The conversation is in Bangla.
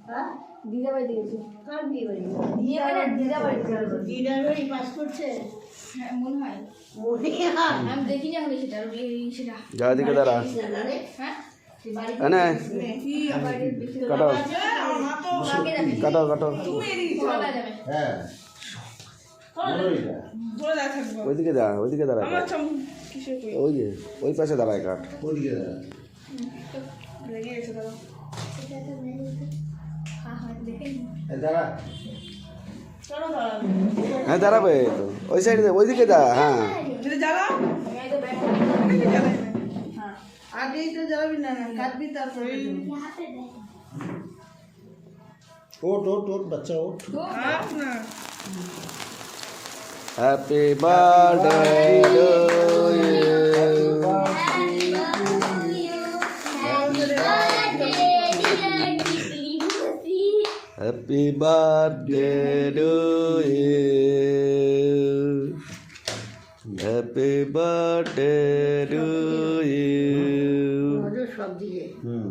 হ্যাঁ দিদা বাড়িতে গেছে। কার বিয়ে বাড়ি? দিদা বাড়িতে দিদার বাড়ি পাস করছে হ্যাঁ মনে হয়, মনে হয় আমি দেখিনি এখন সেটা সেটা যা দিকে দাঁড়া হ্যাঁ এনে কি বাড়ির বেশি কাটো কাকে যাবে কাটো কাটো চলা যাবে হ্যাঁ ওইদিকে দাঁড়া কাট। ওই যে ওই পাশে দাঁড়ায় কাঠ। ওদিকে দাঁড়া। হ্যাঁ হ্যাঁ দেখে এই দাঁড়া। হ্যাঁ দাঁড়াবে তো ওই সাইডে ওইদিকে দাঁড়া। হ্যাঁ আমি তো ব্যাগ আগেই তো যাবি না কাটবি তারপরে ওঠ ওঠ ওঠ বাচ্চা ওঠ। Happy birthday to you happy birthday to you happy birthday to you সব দিকে হুম